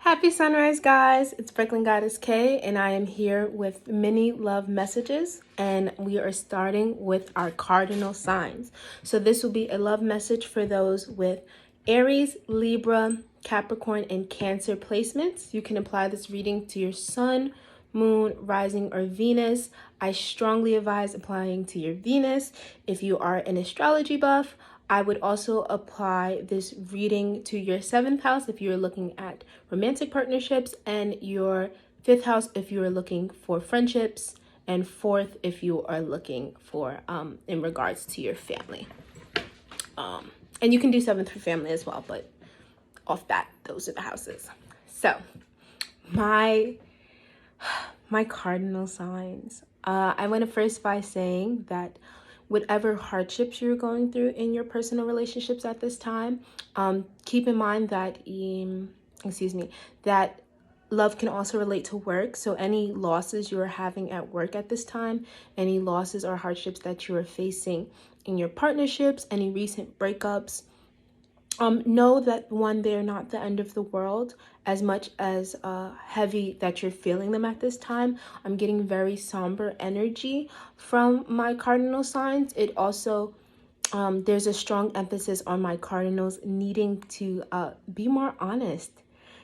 Happy sunrise, guys. It's Brooklyn Goddess K, and I am here with mini love messages, and we are starting with our cardinal signs. So this will be a love message for those with Aries, Libra, Capricorn, and Cancer placements. You can apply this reading to your sun, moon, rising, or Venus. I strongly advise applying to your Venus. If you are an astrology buff, I would also apply this reading to your 7th house if you're looking at romantic partnerships, and your 5th house if you are looking for friendships, and 4th if you are looking for in regards to your family. And you can do 7th for family as well, but off that, those are the houses. So my cardinal signs. I want to first by saying that whatever hardships you're going through in your personal relationships at this time, keep in mind that that love can also relate to work. So any losses you're having at work at this time, any losses or hardships that you are facing in your partnerships, any recent breakups, know that they're not the end of the world. As much as heavy that you're feeling them at this time, I'm getting very somber energy from my cardinal signs. It also there's a strong emphasis on my cardinals needing to be more honest.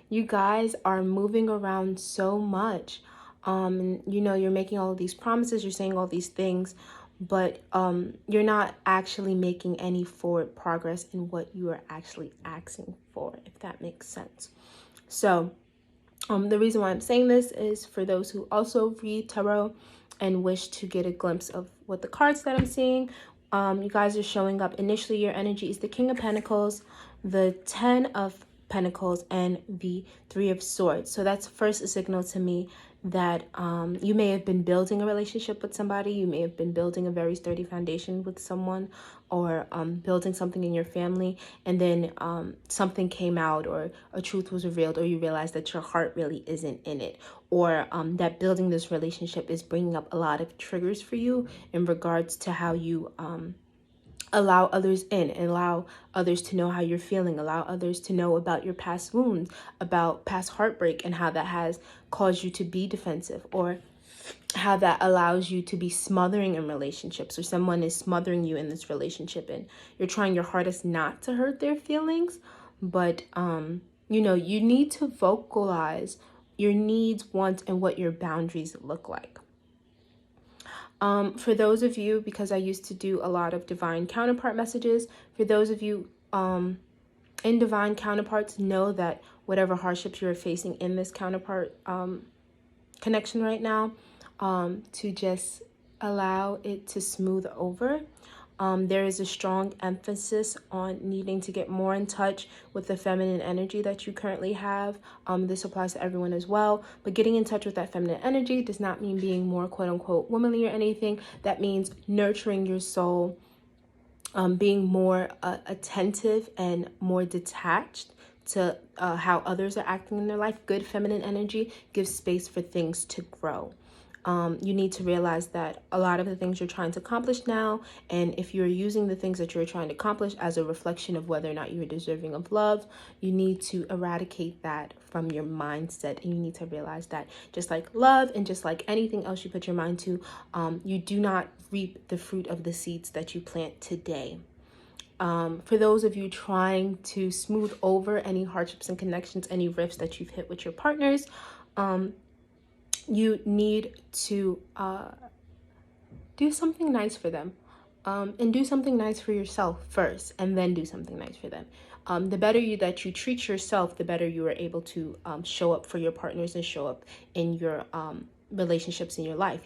You guys are moving around so much. You're making all of these promises, you're saying all these things, but you're not actually making any forward progress in what you are actually asking for, if that makes sense. So the reason why I'm saying this is for those who also read tarot and wish to get a glimpse of what the cards that I'm seeing. You guys are showing up. Initially, your energy is the King of Pentacles, the 10 of Pentacles, and the 3 of Swords. So that's first a signal to me that you may have been building a relationship with somebody. You may have been building a very sturdy foundation with someone, or building something in your family, and then something came out, or a truth was revealed, or you realized that your heart really isn't in it, or that building this relationship is bringing up a lot of triggers for you in regards to how you allow others in, and allow others to know how you're feeling, allow others to know about your past wounds, about past heartbreak, and how that has caused you to be defensive, or how that allows you to be smothering in relationships, or someone is smothering you in this relationship and you're trying your hardest not to hurt their feelings, but you need to vocalize your needs, wants, and what your boundaries look like. For those of you, because I used to do a lot of divine counterpart messages, for those of you in divine counterparts, know that whatever hardships you're facing in this counterpart connection right now, to just allow it to smooth over. There is a strong emphasis on needing to get more in touch with the feminine energy that you currently have. This applies to everyone as well, but getting in touch with that feminine energy does not mean being more quote unquote womanly or anything. That means nurturing your soul, being more attentive and more detached to how others are acting in their life. Good feminine energy gives space for things to grow. You need to realize that a lot of the things you're trying to accomplish now, and if you're using the things that you're trying to accomplish as a reflection of whether or not you're deserving of love, you need to eradicate that from your mindset. And you need to realize that just like love and just like anything else you put your mind to, you do not reap the fruit of the seeds that you plant today. For those of you trying to smooth over any hardships and connections, any rifts that you've hit with your partners, you need to do something nice for them, and do something nice for yourself first, and then do something nice for them. The better that you treat yourself, the better you are able to show up for your partners and show up in your relationships in your life.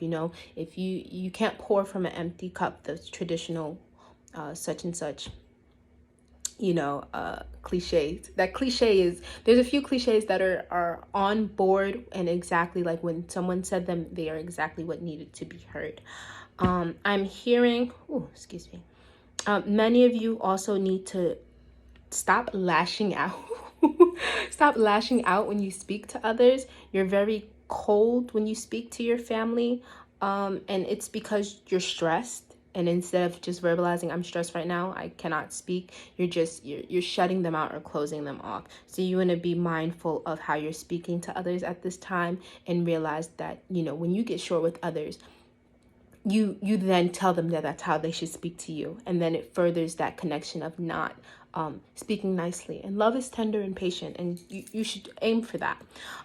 If you can't pour from an empty cup, the traditional such and such cliches. That cliche is, there's a few cliches that are on board, and exactly like when someone said them, they are exactly what needed to be heard. I'm hearing, many of you also need to stop lashing out. Stop lashing out when you speak to others. You're very cold when you speak to your family, and it's because you're stressed. And instead of just verbalizing, I'm stressed right now, I cannot speak, you're shutting them out or closing them off. So you want to be mindful of how you're speaking to others at this time, and realize that, when you get short with others, you then tell them that that's how they should speak to you. And then it furthers that connection of not speaking nicely. And love is tender and patient, and you should aim for that.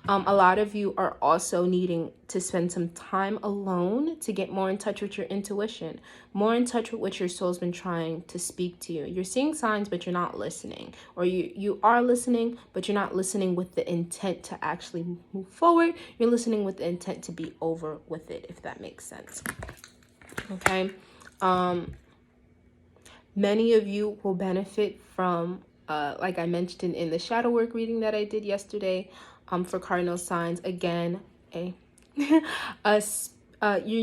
A lot of you are also needing to spend some time alone to get more in touch with your intuition, more in touch with what your soul's been trying to speak to you. You're seeing signs, but you're not listening. Or you are listening, but you're not listening with the intent to actually move forward. You're listening with the intent to be over with it, if that makes sense. Okay. Many of you will benefit from, like I mentioned in the shadow work reading that I did yesterday, for cardinal signs. Again, you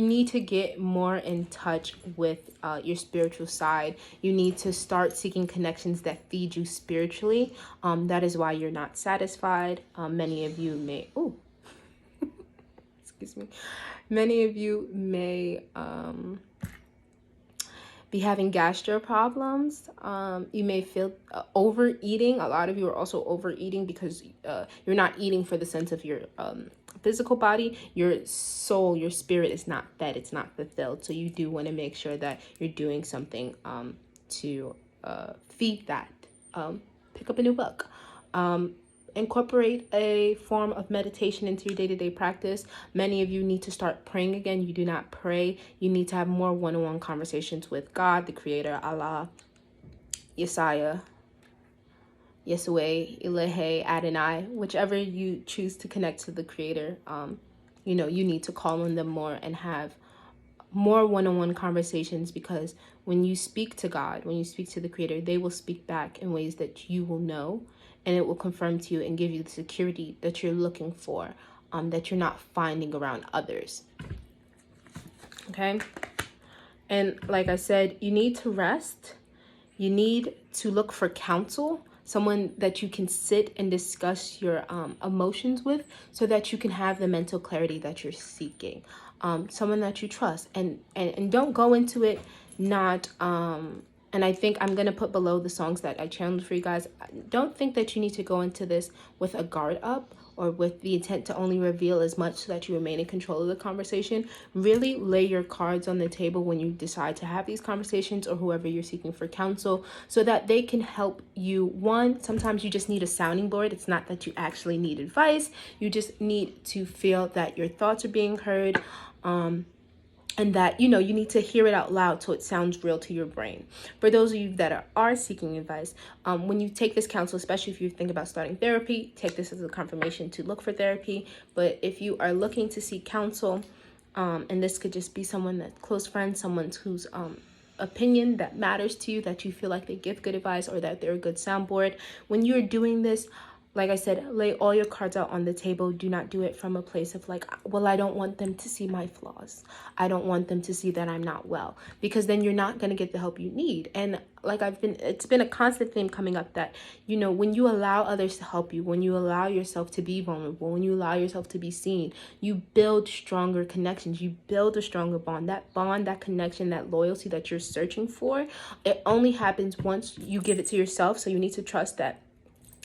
need to get more in touch with your spiritual side. You need to start seeking connections that feed you spiritually. That is why you're not satisfied. Many of you may, excuse me. Many of you may be having gastro problems. You may feel overeating. A lot of you are also overeating because you're not eating for the sense of your physical body. Your soul, your spirit is not fed. It's not fulfilled. So you do want to make sure that you're doing something to feed that. Pick up a new book. Incorporate a form of meditation into your day-to-day practice. Many of you need to start praying again. You do not pray. You need to have more one-on-one conversations with God, the Creator, Allah, Yesaya, Yesue, Ilahe, Adonai, whichever you choose to connect to the Creator. You need to call on them more and have more one-on-one conversations, because when you speak to God, when you speak to the Creator, they will speak back in ways that you will know, and it will confirm to you and give you the security that you're looking for, that you're not finding around others. Okay? And like I said, you need to rest. You need to look for counsel, someone that you can sit and discuss your emotions with, so that you can have the mental clarity that you're seeking. Someone that you trust, and don't go into it not and I think I'm going to put below the songs that I channeled for you guys. Don't think that you need to go into this with a guard up, or with the intent to only reveal as much so that you remain in control of the conversation. Really lay your cards on the table when you decide to have these conversations, or whoever you're seeking for counsel, so that they can help you. One, sometimes you just need a sounding board. It's not that you actually need advice. You just need to feel that your thoughts are being heard. And that, you need to hear it out loud so it sounds real to your brain. For those of you that are seeking advice, when you take this counsel, especially if you think about starting therapy, take this as a confirmation to look for therapy. But if you are looking to seek counsel, and this could just be someone that's close friend, someone whose opinion that matters to you, that you feel like they give good advice, or that they're a good soundboard. When you're doing this, like I said, lay all your cards out on the table. Do not do it from a place of like, well, I don't want them to see my flaws. I don't want them to see that I'm not well, because then you're not going to get the help you need. And like it's been a constant theme coming up that, when you allow others to help you, when you allow yourself to be vulnerable, when you allow yourself to be seen, you build stronger connections. You build a stronger bond, that connection, that loyalty that you're searching for. It only happens once you give it to yourself. So you need to trust that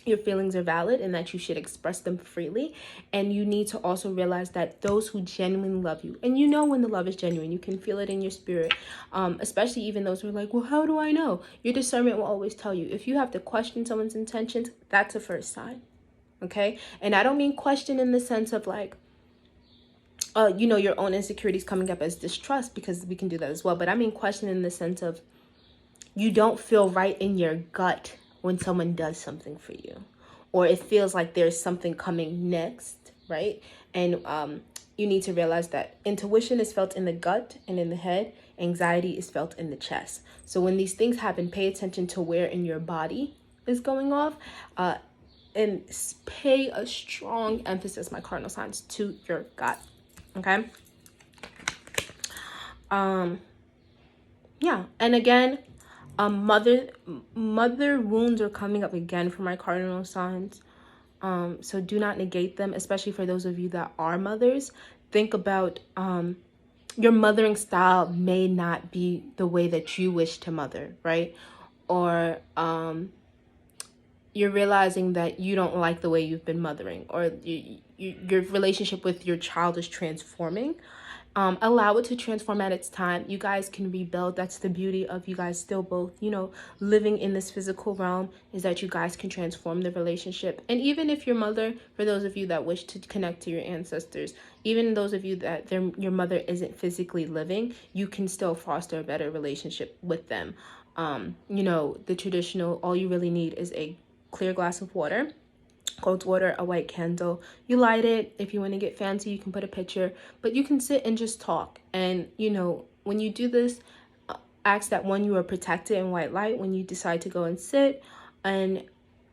your feelings are valid and that you should express them freely. And you need to also realize that those who genuinely love you, and when the love is genuine, you can feel it in your spirit, especially even those who are like, well, how do I know? Your discernment will always tell you. If you have to question someone's intentions, that's a first sign. Okay? And I don't mean question in the sense of like, your own insecurities coming up as distrust, because we can do that as well. But I mean question in the sense of you don't feel right in your gut when someone does something for you, or it feels like there's something coming next, right? And you need to realize that intuition is felt in the gut and in the head. Anxiety is felt in the chest. So when these things happen, pay attention to where in your body is going off, and pay a strong emphasis, my cardinal signs, to your gut. Okay. Yeah. And again, mother wounds are coming up again for my cardinal signs. So do not negate them, especially for those of you that are mothers. Think about your mothering style may not be the way that you wish to mother, right? Or you're realizing that you don't like the way you've been mothering, or your relationship with your child is transforming. Allow it to transform at its time. You guys can rebuild. That's the beauty of you guys still both, living in this physical realm, is that you guys can transform the relationship. And even if your mother, for those of you that wish to connect to your ancestors, even those of you that your mother isn't physically living, you can still foster a better relationship with them. The traditional, all you really need is a clear glass of water, cold water, a white candle. You light it. If you want to get fancy, you can put a picture, but you can sit and just talk. And when you do this, ask that one, you are protected in white light when you decide to go and sit. And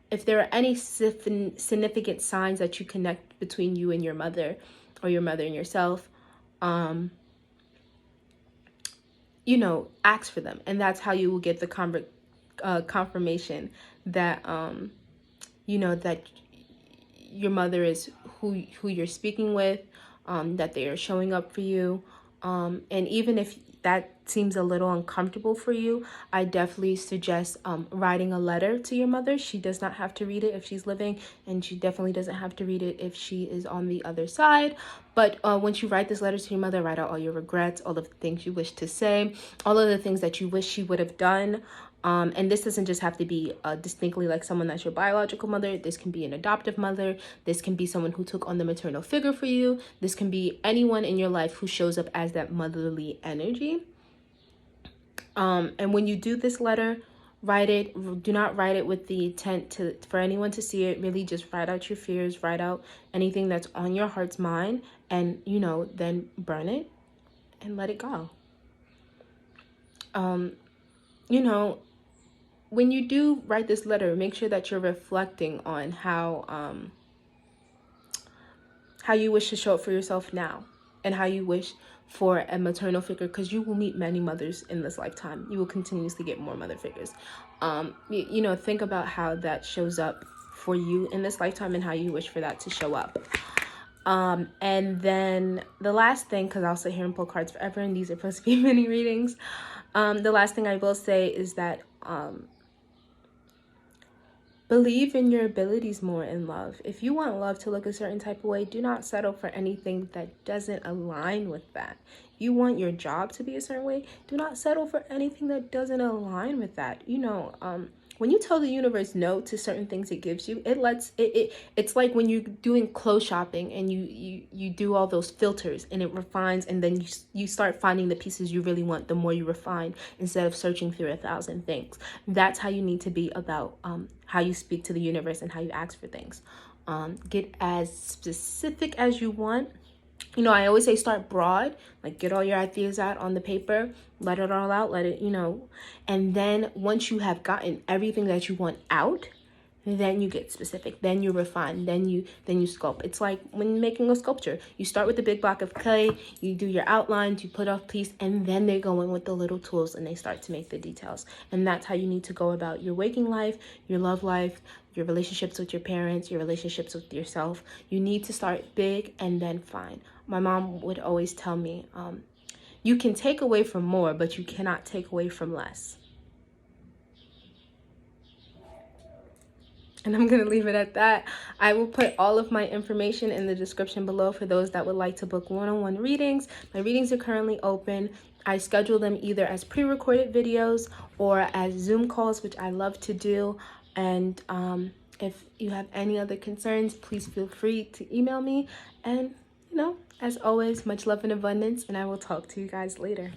if there are any significant signs that you connect between you and your mother, or your mother and yourself, ask for them. And that's how you will get the confirmation that that your mother is who you're speaking with, that they are showing up for you. And even if that seems a little uncomfortable for you, I definitely suggest writing a letter to your mother. She does not have to read it if she's living, and she definitely doesn't have to read it if she is on the other side. But once you write this letter to your mother, write out all your regrets, all of the things you wish to say, all of the things that you wish she would have done. And this doesn't just have to be distinctly like someone that's your biological mother. This can be an adoptive mother. This can be someone who took on the maternal figure for you. This can be anyone in your life who shows up as that motherly energy. And when you do this letter, write it. Do not write it with the intent for anyone to see it. Really just write out your fears, write out anything that's on your heart's mind, and, then burn it and let it go. When you do write this letter, make sure that you're reflecting on how you wish to show up for yourself now, and how you wish for a maternal figure, because you will meet many mothers in this lifetime. You will continuously get more mother figures. Think about how that shows up for you in this lifetime, and how you wish for that to show up. And then the last thing, because I'll sit here and pull cards forever, and these are supposed to be mini readings. The last thing I will say is that believe in your abilities more in love. If you want love to look a certain type of way, do not settle for anything that doesn't align with that. If you want your job to be a certain way, do not settle for anything that doesn't align with that. When you tell the universe no to certain things it gives you, it's like when you're doing clothes shopping and you do all those filters, and it refines, and then you start finding the pieces you really want the more you refine, instead of searching through 1,000 things. That's how you need to be about how you speak to the universe and how you ask for things. Get as specific as you want. I always say start broad, like get all your ideas out on the paper, let it all out, and then once you have gotten everything that you want out, then you get specific, then you refine, then you sculpt. It's like when making a sculpture, you start with a big block of clay, you do your outlines, you put off piece, and then they go in with the little tools and they start to make the details. And that's how you need to go about your waking life, your love life, your relationships with your parents, your relationships with yourself. You need to start big and then fine. My mom would always tell me, you can take away from more, but you cannot take away from less. And I'm going to leave it at that. I will put all of my information in the description below for those that would like to book one-on-one readings. My readings are currently open. I schedule them either as pre-recorded videos or as Zoom calls, which I love to do. And if you have any other concerns, please feel free to email me. And, as always, much love and abundance, and I will talk to you guys later.